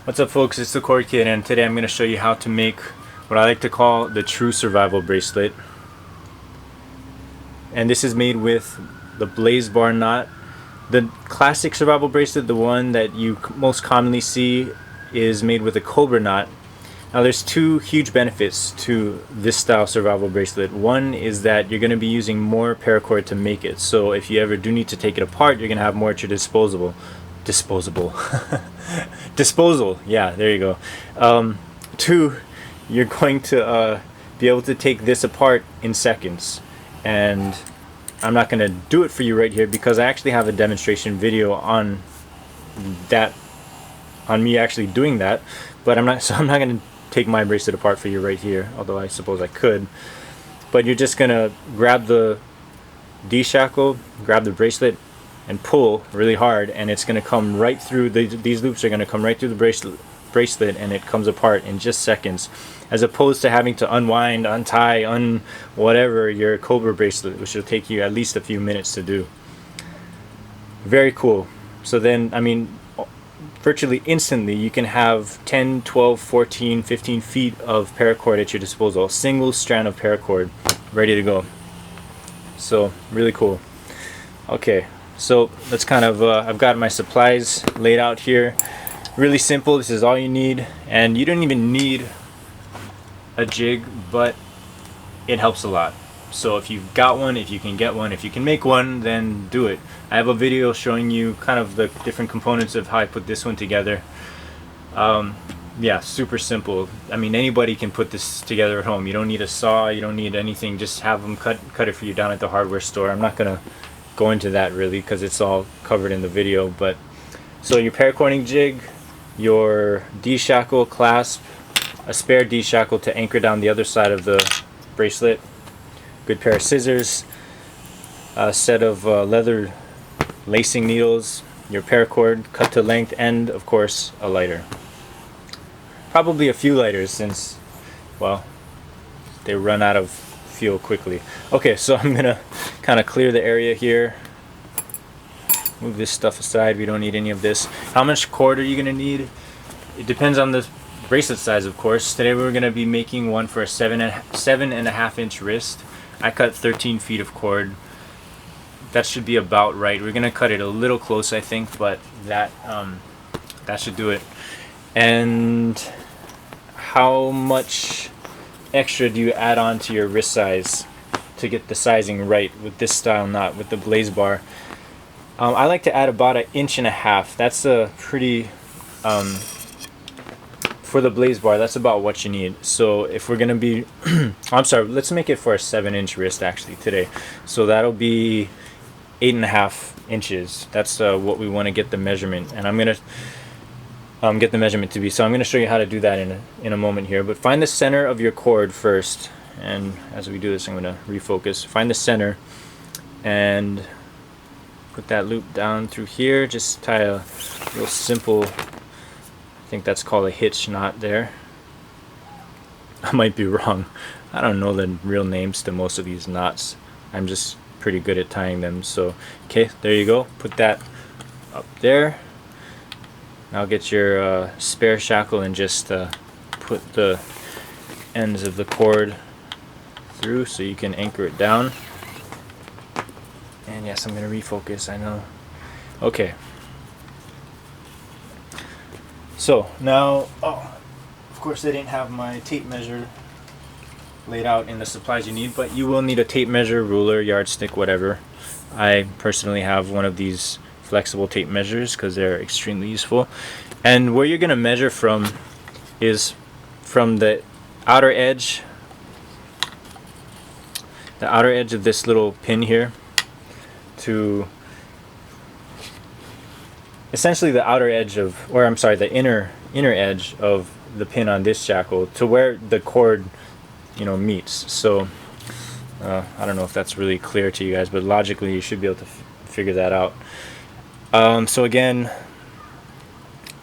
What's up, folks? It's the Cord Kid, and today I'm going to show you how to make what I like to call the true survival bracelet. And this is made with the blaze bar knot. The classic survival bracelet, the one that you most commonly see, is made with a Cobra knot. Now there's two huge benefits to this style survival bracelet. One is that you're going to be using more paracord to make it, so if you ever do need to take it apart, you're going to have more at your disposal. Disposal, yeah, there you go. Two, you're going to be able to take this apart in seconds, and I'm not going to do it for you right here because I actually have a demonstration video on that, on me actually doing that, but I'm not going to take my bracelet apart for you right here, although I suppose I could. But you're just going to grab the D-shackle, grab the bracelet, and pull really hard, and it's going to come right through, these loops are going to come right through the bracelet, and it comes apart in just seconds, as opposed to having to unwind, untie, whatever your Cobra bracelet, which will take you at least a few minutes to do. Very cool. So then, I mean, virtually instantly you can have 10, 12, 14, 15 feet of paracord at your disposal, a single strand of paracord ready to go. So really cool. Okay, so let's kind of I've got my supplies laid out here. Really simple. This is all you need, and you don't even need a jig, but it helps a lot. So if you've got one, if you can get one, if you can make one, then do it. I have a video showing you kind of the different components of how I put this one together. Yeah, super simple. I mean, anybody can put this together at home. You don't need a saw, you don't need anything. Just have them cut it for you down at the hardware store. I'm not gonna go into that really because it's all covered in the video. But so your paracording jig, your D-shackle clasp, a spare D-shackle to anchor down the other side of the bracelet, good pair of scissors, a set of leather lacing needles, your paracord cut to length, and of course a lighter. Probably a few lighters since, well, they run out of fuel quickly. Okay, so I'm gonna kind of clear the area here, move this stuff aside. We don't need any of this. How much cord are you gonna need? It depends on the bracelet size, of course. Today we're gonna be making one for a 7.5 inch wrist. I cut 13 feet of cord. That should be about right. We're gonna cut it a little close, I think, but that should do it. And how much extra do you add on to your wrist size to get the sizing right with this style knot, with the blaze bar? I like to add about 1.5 inches. That's a pretty for the blaze bar, that's about what you need. So if we're gonna be I'm sorry, let's make it for a 7-inch wrist actually today. So that'll be 8.5 inches. That's what we want to get the measurement, and I'm gonna get the measurement to be. So I'm gonna show you how to do that in a moment here. But find the center of your cord first, and as we do this, I'm gonna refocus. Find the center and put that loop down through here. Just tie a real simple, I think that's called a hitch knot there. I might be wrong. I don't know the real names to most of these knots. I'm just pretty good at tying them. So okay, there you go. Put that up there. Now get your spare shackle and just put the ends of the cord through so you can anchor it down. And yes, I'm going to refocus, I know. Okay. So now, oh, of course I didn't have my tape measure laid out in the supplies you need, but you will need a tape measure, ruler, yardstick, whatever. I personally have one of these flexible tape measures because they're extremely useful. And where you're going to measure from is from the outer edge of this little pin here to essentially the outer edge of, or I'm sorry, the inner edge of the pin on this shackle to where the cord, you know, meets. So I don't know if that's really clear to you guys, but logically you should be able to figure that out. So again,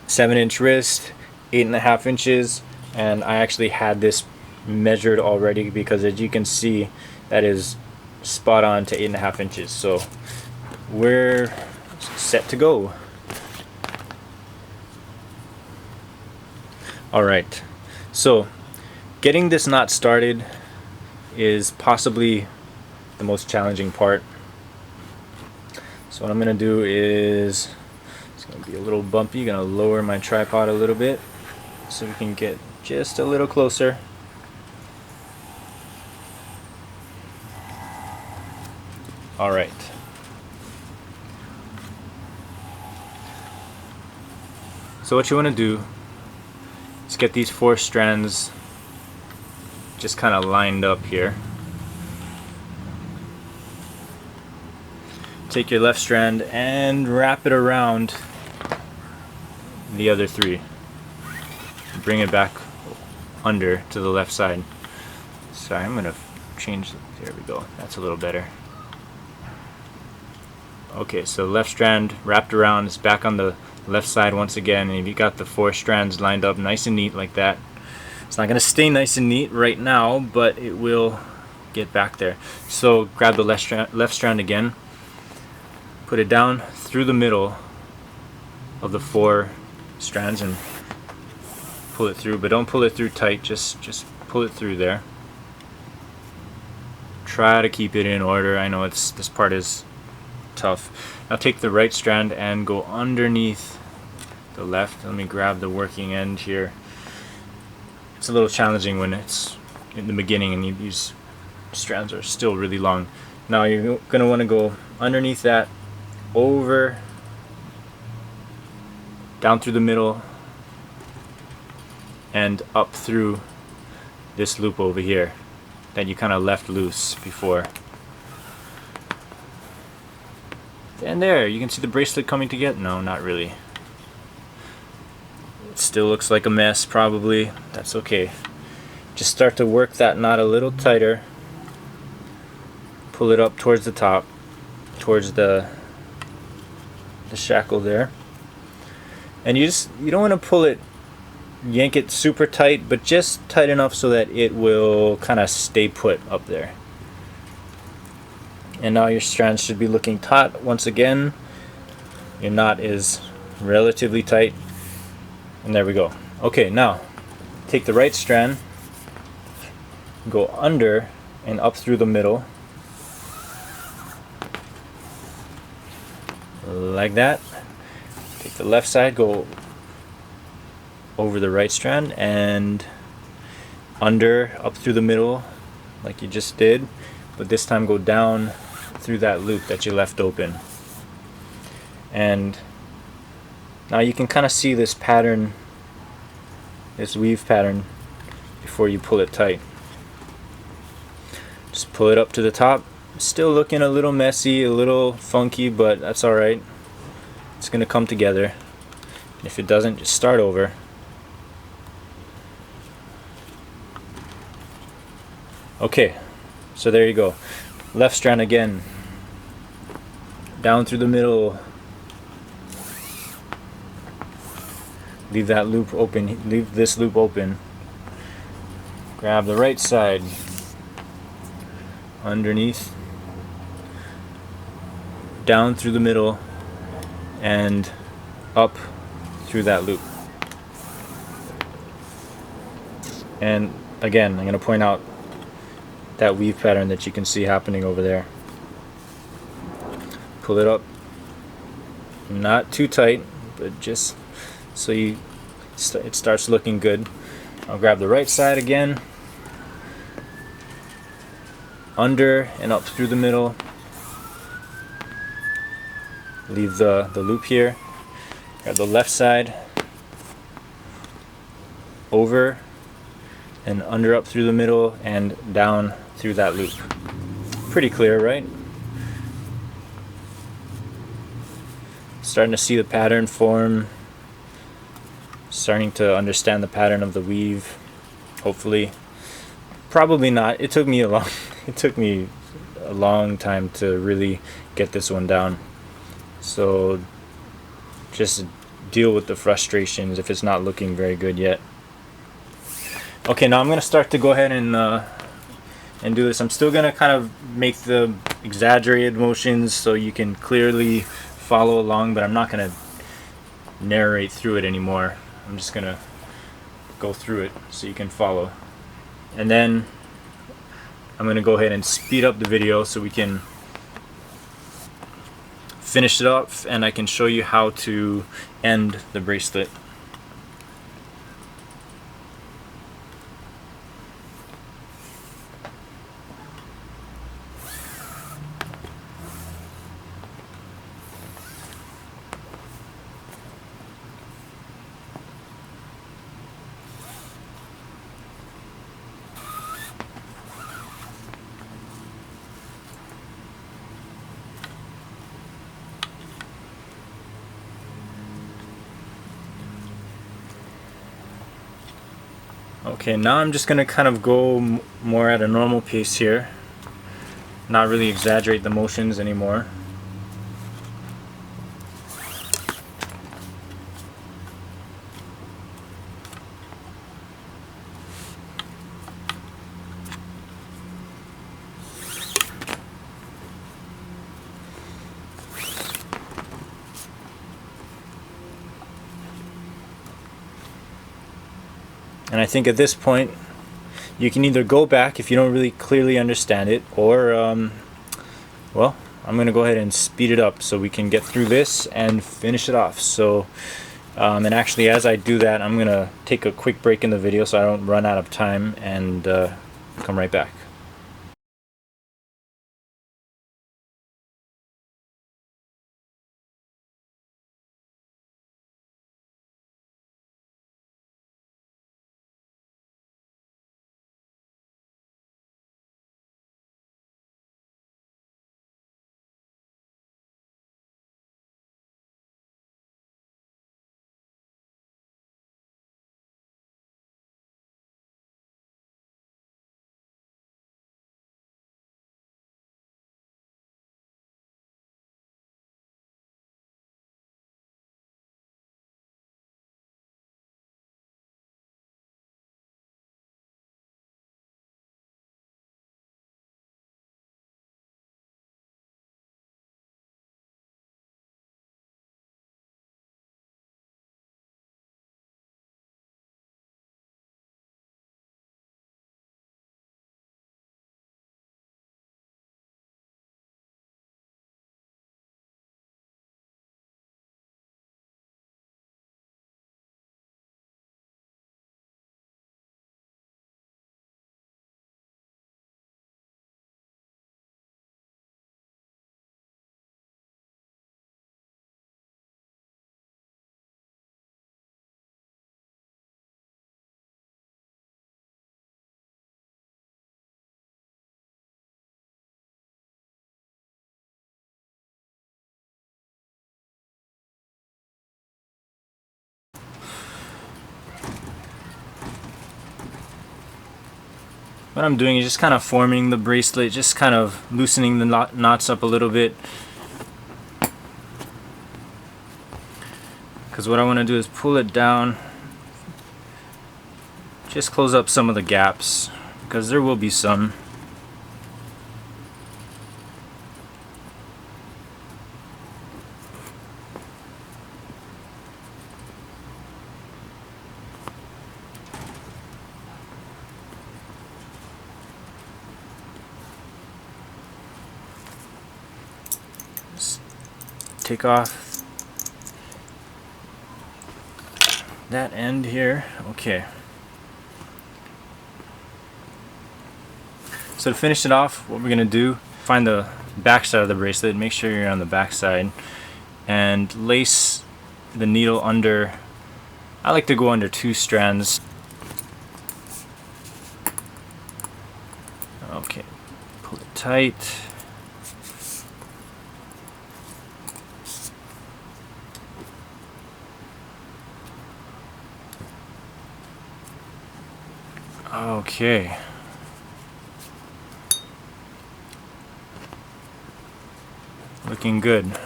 7-inch wrist, 8.5 inches, and I actually had this measured already because as you can see, that is spot on to 8.5 inches. So we're set to go. Alright, so getting this knot started is possibly the most challenging part. So what I'm going to do is, it's going to be a little bumpy, going to lower my tripod a little bit so we can get just a little closer. Alright. So what you want to do is get these 4 strands just kind of lined up here. Take your left strand and wrap it around the other 3. Bring it back under to the left side. Sorry, I'm gonna change. There we go. That's a little better. Okay, so left strand wrapped around is back on the left side once again, and if you got the 4 strands lined up nice and neat like that, it's not gonna stay nice and neat right now, but it will get back there. So grab the left strand again, put it down through the middle of the 4 strands and pull it through, but don't pull it through tight, just pull it through there. Try to keep it in order. I know this part is tough. Now take the right strand and go underneath the left. Let me grab the working end here. It's a little challenging when it's in the beginning and these strands are still really long. Now you're going to want to go underneath that, over, down through the middle, and up through this loop over here that you kind of left loose before. And there, you can see the bracelet coming together. No, not really. It still looks like a mess, probably. That's okay. Just start to work that knot a little tighter. Pull it up towards the top, towards the shackle there. And you don't want to pull it, yank it super tight, but just tight enough so that it will kind of stay put up there. And now your strands should be looking taut once again. Your knot is relatively tight. And there we go. Okay, now take the right strand, go under and up through the middle. Like that. Take the left side, go over the right strand and under, up through the middle like you just did. But this time go down through that loop that you left open. And now you can kind of see this pattern, this weave pattern, before you pull it tight. Just pull it up to the top. Still looking a little messy, a little funky, but that's alright. It's going to come together. And if it doesn't, just start over. Okay, so there you go. Left strand again, down through the middle, leave that loop open, leave this loop open, grab the right side, underneath, down through the middle, and up through that loop. And again, I'm going to point out that weave pattern that you can see happening over there. Pull it up, not too tight, but just so it starts looking good. I'll grab the right side again, under and up through the middle, leave the loop here, grab the left side, over and under, up through the middle, and down through that loop. Pretty clear, right? Starting to see the pattern form, starting to understand the pattern of the weave, hopefully. Probably not. It took me a long time to really get this one down. So just deal with the frustrations if it's not looking very good yet. Okay, now I'm going to start to go ahead and do this. I'm still going to kind of make the exaggerated motions so you can clearly follow along, but I'm not going to narrate through it anymore. I'm just going to go through it so you can follow. And then I'm going to go ahead and speed up the video so we can finish it up and I can show you how to end the bracelet. Okay, now I'm just going to kind of go more at a normal pace here, not really exaggerate the motions anymore. And I think at this point you can either go back if you don't really clearly understand it, or well, I'm gonna go ahead and speed it up so we can get through this and finish it off. So and actually, as I do that, I'm gonna take a quick break in the video so I don't run out of time, and come right back. What I'm doing is just kind of forming the bracelet, just kind of loosening the knots up a little bit. Because what I want to do is pull it down, just close up some of the gaps, because there will be some. Take off that end here. Okay. So to finish it off, what we're going to do, find the back side of the bracelet, make sure you're on the back side, and lace the needle under. I like to go under 2 strands. Okay, pull it tight. Okay. Looking good.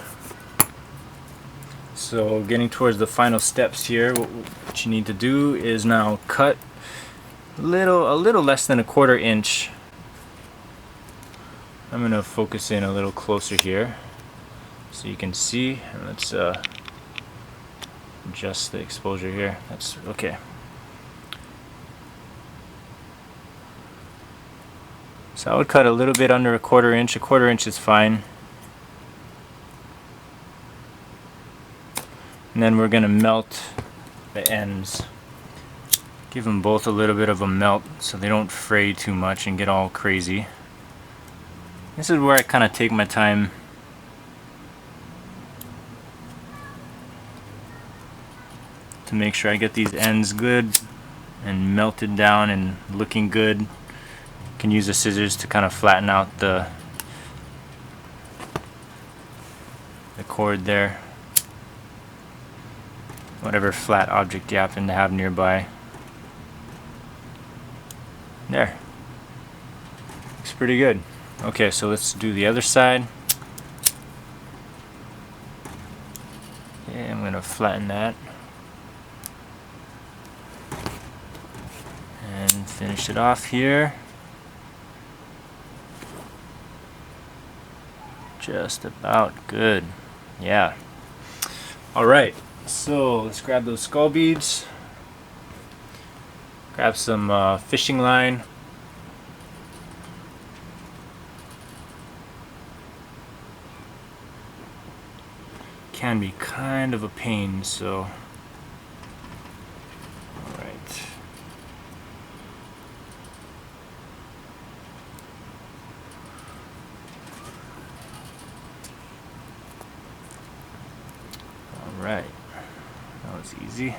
So getting towards the final steps here, what you need to do is now cut a little less than 1/4 inch. I'm going to focus in a little closer here so you can see. And let's adjust the exposure here. That's okay. So I would cut a little bit under a 1/4 inch. A 1/4 inch is fine. And then we're gonna melt the ends. Give them both a little bit of a melt so they don't fray too much and get all crazy. This is where I kind of take my time. To make sure I get these ends good and melted down and looking good. You can use the scissors to kind of flatten out the cord there. Whatever flat object you happen to have nearby. There. Looks pretty good. Okay, so let's do the other side. Okay, I'm going to flatten that. And finish it off here. Just about good. Yeah. Alright, so let's grab those skull beads. Grab some fishing line. Can be kind of a pain, so alright. Alright. That was easy.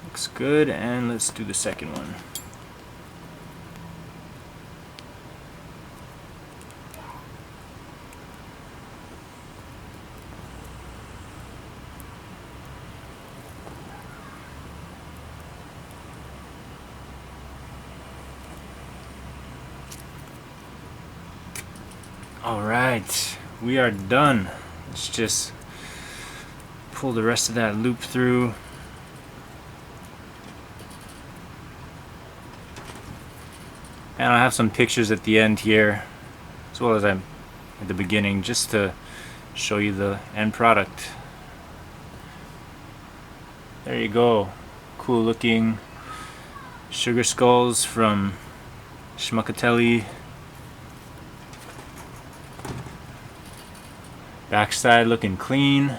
Looks good, and let's do the second one. Alright, we are done. Let's just pull the rest of that loop through. And I'll have some pictures at the end here, as well as at the beginning, just to show you the end product. There you go. Cool looking sugar skulls from Schmuckatelli. Back side looking clean.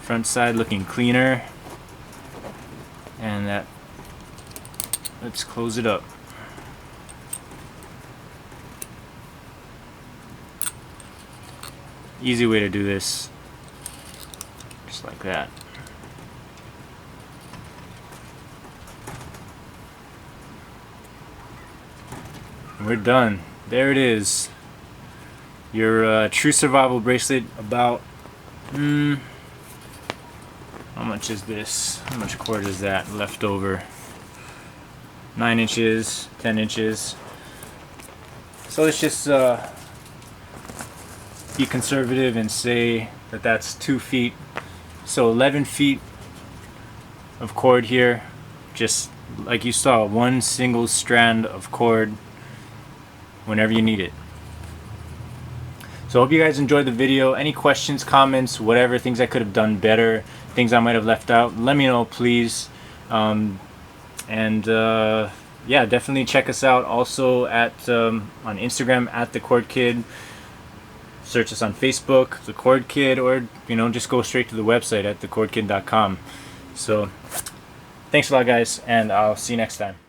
Front side looking cleaner. And that, let's close it up. Easy way to do this, just like that. We're done. There it is. Your true survival bracelet. About how much is this? How much cord is that left over? 9 inches, 10 inches. So let's just be conservative and say that that's 2 feet. So 11 feet of cord here. Just like you saw, one single strand of cord whenever you need it. So I hope you guys enjoyed the video. Any questions, comments, whatever, things I could have done better, things I might have left out, let me know, please. Yeah, definitely check us out also at on Instagram at thecordkid. Search us on Facebook, The Cord Kid, or just go straight to the website at thecordkid.com. So thanks a lot, guys, and I'll see you next time.